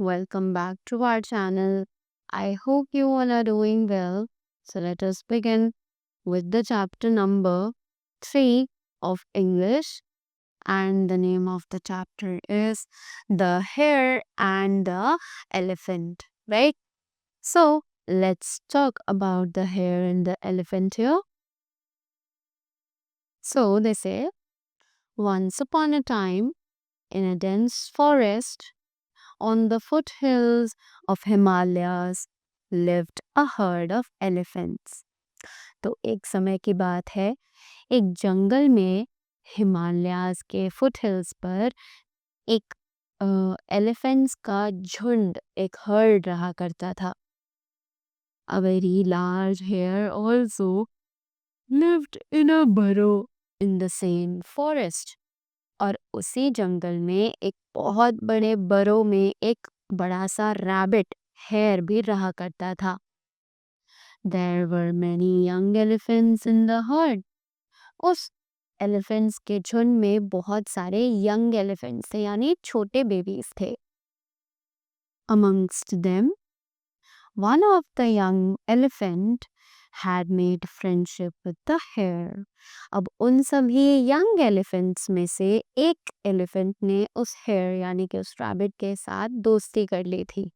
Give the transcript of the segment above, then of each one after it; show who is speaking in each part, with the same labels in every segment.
Speaker 1: welcome back to our channel. I hope you all are doing well. So let us begin with the chapter number 3 of English, and the name of the chapter is The Hare and the Elephant, right? So let's talk about the hare and the elephant here. So they say, once upon a time, in a dense forest, on the foothills of Himalayas lived a herd of elephants. तो एक समय की बात है, एक जंगल में हिमालयाज के foothills पर एक एलिफेंट्स का झुंड, एक हर्ड रहा करता था. A very large hare also lived in a burrow in the same forest. और उसी जंगल में एक बहुत बड़े बरो में एक बड़ा सा रैबिट हेयर भी रहा करता था. There were many young elephants in the herd. उस एलिफेंट्स के झुंड में बहुत सारे यंग एलिफेंट्स थे, यानी छोटे बेबीज थे. Amongst them, one of the young elephant had made friendship with the hare. अब उन सभी यंग एलिफेंट्स में से एक एलिफेंट ने उस हेयर यानी कि उस रैबिट के साथ दोस्ती कर ली थी.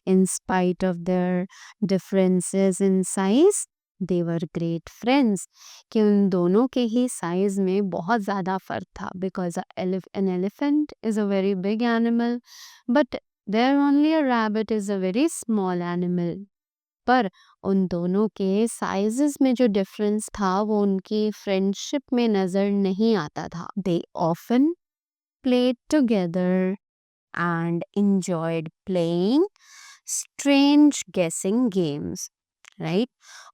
Speaker 1: In spite of their differences in size, they were great friends. कि उन दोनों के ही साइज में बहुत ज़्यादा फर्क था. Because an elephant is a very big animal, but there only a rabbit is a very small animal. पर उन दोनों के साइजेस में जो डिफरेंस था वो उनकी फ्रेंडशिप में नज़र नहीं आता था. They often played together and enjoyed playing strange guessing games. Right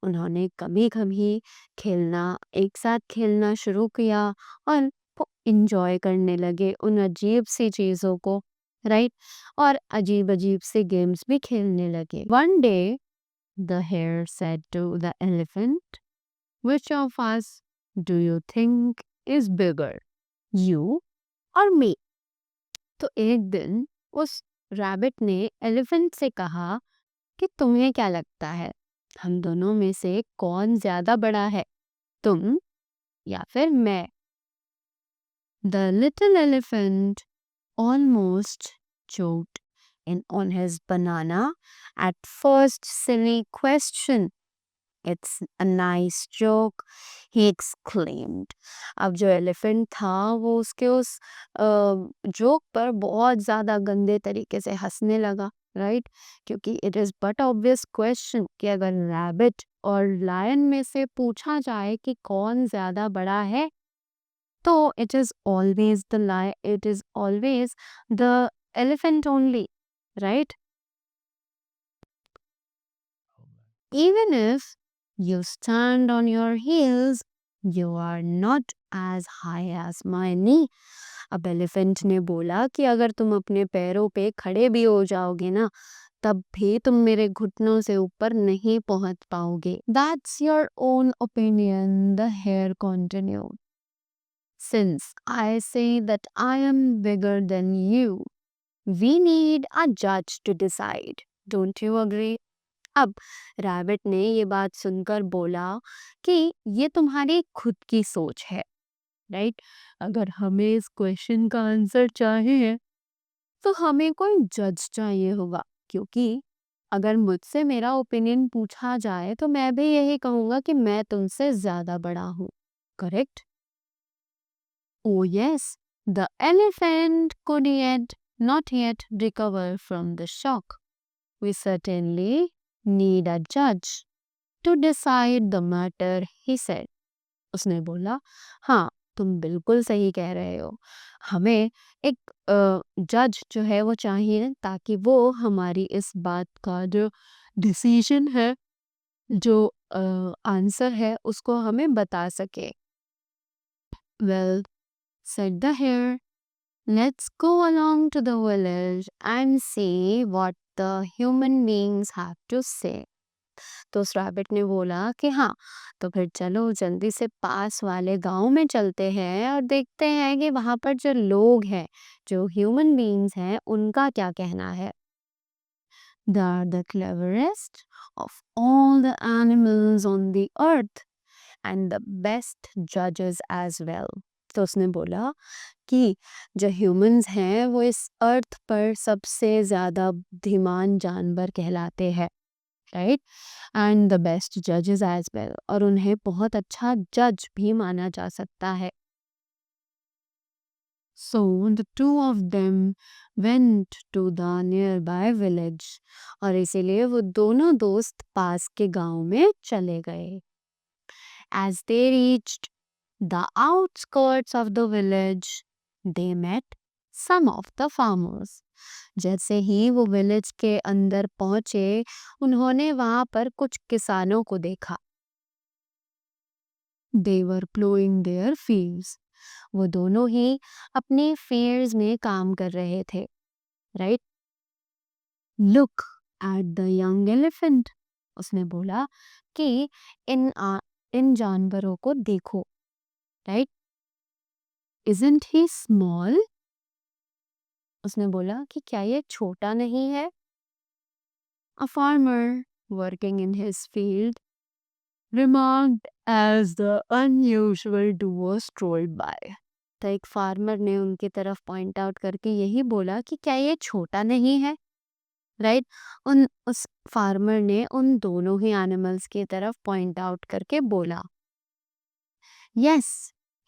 Speaker 1: उन्होंने कभी कभी खेलना एक साथ खेलना शुरू किया और वो इंजॉय करने लगे उन अजीब सी चीज़ों को. राइट और अजीब अजीब से गेम्स भी खेलने लगे. One day the hare said to the elephant, which of us do you think is bigger, you or me? तो एक दिन उस रैबिट ने एलिफेंट से कहा कि तुम्हें क्या लगता है, हम दोनों में से कौन ज्यादा बड़ा है, तुम या फिर मैं? The little elephant almost choked in on his banana at first silly question. It's a nice joke, he exclaimed. अब जो एलिफेंट था वो उसके उस जोक पर बहुत ज़्यादा गंदे तरीके से हंसने लगा. राइट क्योंकि it is but obvious question कि अगर रैबिट और लायन में से पूछा जाए कि कौन ज़्यादा बड़ा है, तो it is always the elephant only. Right Even if you stand on your heels, you are not as high as my knee. अब एलिफेंट ने बोला कि अगर तुम अपने पैरों पे खड़े भी हो जाओगे ना, तब भी तुम मेरे घुटनों से ऊपर नहीं पहुंच पाओगे. That's your own opinion, the hare continued. Since I say that I am bigger than you, we need a judge to decide. Don't you agree? अब रैबिट ने ये बात सुनकर बोला कि ये तुम्हारी खुद की सोच है. राइट अगर हमें इस क्वेश्चन का आंसर चाहिए तो हमें कोई जज चाहिए होगा, क्योंकि अगर मुझसे मेरा ओपिनियन पूछा जाए तो मैं भी यही कहूँगा कि मैं तुमसे ज़्यादा बड़ा हूँ. Correct? Oh yes, the elephant could not yet recover from the shock. We certainly need a judge to decide the matter, he said. उसने बोला, हाँ तुम बिल्कुल सही कह रहे हो, हमें एक जज जो है वो चाहिए ताकि वो हमारी इस बात का जो डिसीजन है, जो आंसर है उसको हमें बता सके. Well, said the hare, let's go along to the village and see what the human beings have to say. तो उस रैबिट ने बोला कि हाँ, तो फिर चलो जल्दी से पास वाले गांव में चलते हैं और देखते हैं कि वहां पर जो लोग हैं, जो ह्यूमन बीइंग्स हैं, उनका क्या कहना है। They are the cleverest of all the animals on the earth and the best judges as well. तो उसने बोला कि जो ह्यूमंस हैं वो इस अर्थ पर सबसे ज़्यादा बुद्धिमान जानवर कहलाते हैं, राइट, एंड द बेस्ट जजेस एज वेल, और उन्हें बहुत अच्छा जज भी माना जा सकता है। So the two of them went to the nearby village, और इसीलिए वो दोनों दोस्त पास के गांव में चले गए। As they reached the outskirts of the village, they met some of the farmers. जैसे ही वो विलेज के अंदर पहुंचे, उन्होंने वहां पर कुछ किसानों को देखा। They were plowing their fields. वो दोनों ही अपने फील्ड्स में काम कर रहे थे, right. Look at the young elephant, उसने बोला कि इन जानवरों को देखो, राइट। इजंट ही स्मॉल, उसने बोला कि क्या ये छोटा नहीं है। A farmer working in his field remarked as the unusual duo strolled by. तो एक फार्मर ने उनकी तरफ पॉइंट आउट करके यही बोला कि क्या ये छोटा नहीं है, राइट। उस फार्मर ने उन दोनों ही एनिमल्स की तरफ पॉइंट आउट करके बोला, yes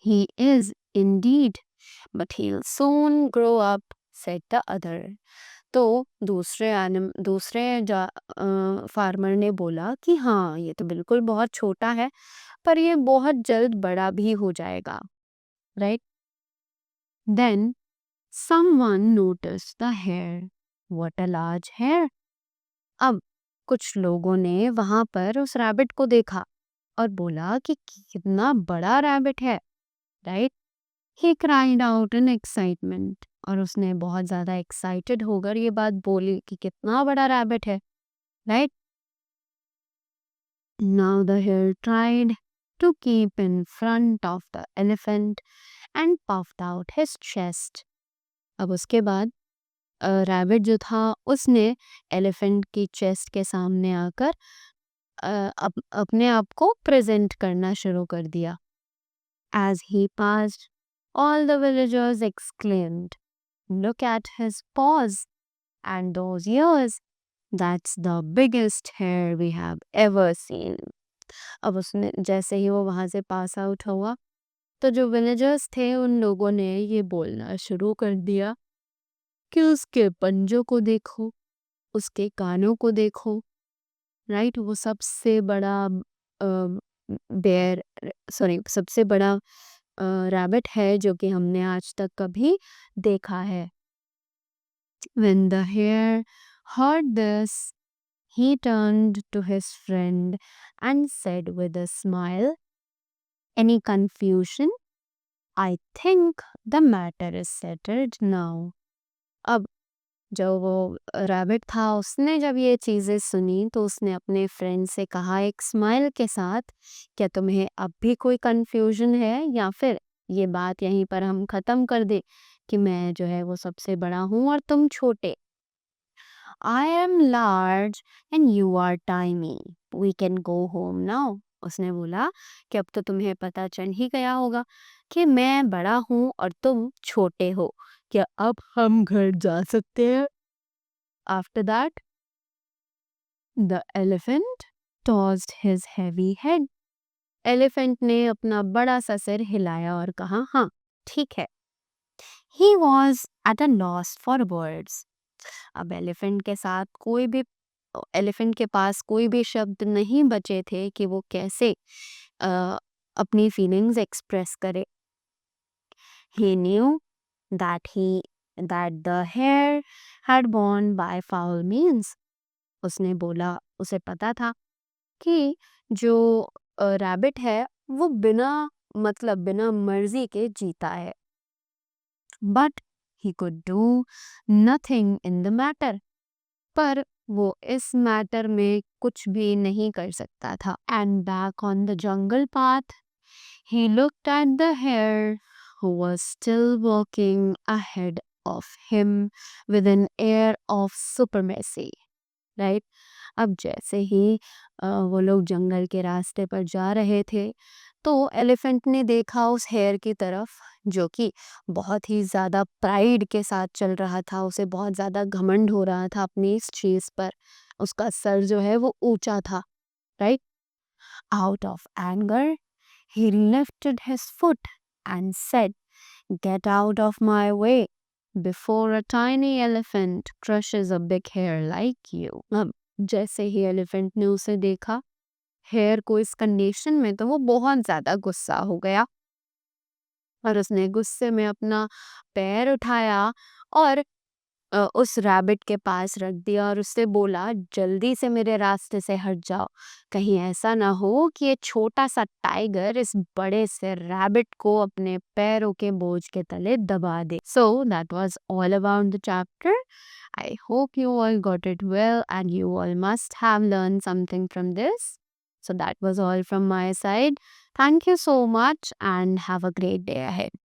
Speaker 1: he is Indeed but he will soon grow up, said the other. तो दूसरे फार्मर ने बोला कि हाँ, ये तो बिल्कुल बहुत छोटा है, पर ये बहुत जल्द बड़ा भी हो जाएगा, right. Then someone notice the hair, what a large hair. अब कुछ लोगों ने वहां पर उस रैबिट को देखा और बोला कि कितना बड़ा रैबिट है, right. He cried out in excitement, और उसने बहुत ज़्यादा एक्साइटेड होकर ये बात बोली कि कितना बड़ा रैबिट है, right. Now the hare tried to keep in front of the elephant and puffed out his chest. अब उसके बाद रैबिट जो था उसने एलिफेंट की चेस्ट के सामने आकर अपने आप को प्रेजेंट करना शुरू कर दिया। As he passed, all the villagers exclaimed, look at his paws and those ears. That's the biggest hair we have ever seen. अब उसने जैसे ही वो वहां से पास आउट हुआ, तो जो विलेजर्स थे उन लोगों ने ये बोलना शुरू कर दिया कि उसके पंजों को देखो, उसके कानों को देखो, राइट। वो सबसे बड़ा बेयर, सॉरी, सबसे बड़ा रैबिट है जो कि हमने आज तक कभी देखा है। When the hare heard this, he turned to his friend and said with a smile, any confusion? I think the matter is settled now. अब जो वो रैबिट था उसने जब ये चीज़ें सुनी तो उसने अपने फ्रेंड से कहा एक स्माइल के साथ, क्या तुम्हें अब भी कोई कंफ्यूजन है, या फिर ये बात यहीं पर हम ख़त्म कर दे कि मैं जो है वो सबसे बड़ा हूँ और तुम छोटे। I am large and you are tiny, we can go home now. उसने बोला कि अब तो तुम्हें पता चल ही गया होगा कि मैं बड़ा हूँ और तुम छोटे हो, क्या अब हम घर जा सकते हैं। After that the elephant tossed his heavy head, elephant ने अपना बड़ा सा सिर हिलाया और कहा हाँ, ठीक है। He was at a loss for words, अब एलिफेंट के पास कोई भी शब्द नहीं बचे थे कि वो कैसे अ, अपनी फीलिंग्स एक्सप्रेस करे। He knew that the hare had born by foul means. उसने बोला, उसे पता था कि जो रैबिट है वो बिना मर्जी के जीता है। But he could do nothing in the matter. पर वो इस मैटर में कुछ भी नहीं कर सकता था. And back on the jungle path, he looked at the hare who was still walking ahead of him with an air of supremacy. Right? अब जैसे ही वो लोग जंगल के रास्ते पर जा रहे थे, तो एलिफेंट ने देखा उस हेयर की तरफ, जो कि बहुत ही ज़्यादा प्राइड के साथ चल रहा था. उसे बहुत ज़्यादा घमंड हो रहा था अपनी इस चीज़ पर. उसका सर जो है वो ऊंचा था. Right. Out of anger he lifted his foot and said, "Get out of my way before a tiny elephant crushes a big hare like you." अब जैसे ही एलिफेंट ने उसे देखा, हेयर को, इस कंडीशन में, तो वो बहुत ज़्यादा गुस्सा हो गया और उसने गुस्से में अपना पैर उठाया और उस रैबिट के पास रख दिया और उससे बोला, जल्दी से मेरे रास्ते से हट जाओ. कहीं ऐसा ना हो कि ये छोटा सा टाइगर इस बड़े से रैबिट को अपने पैरों के बोझ के तले दबा दे. So that was all about the chapter. I hope you all got it well and you all must have learned something from this. So that was all from my side. Thank you so much and have a great day ahead.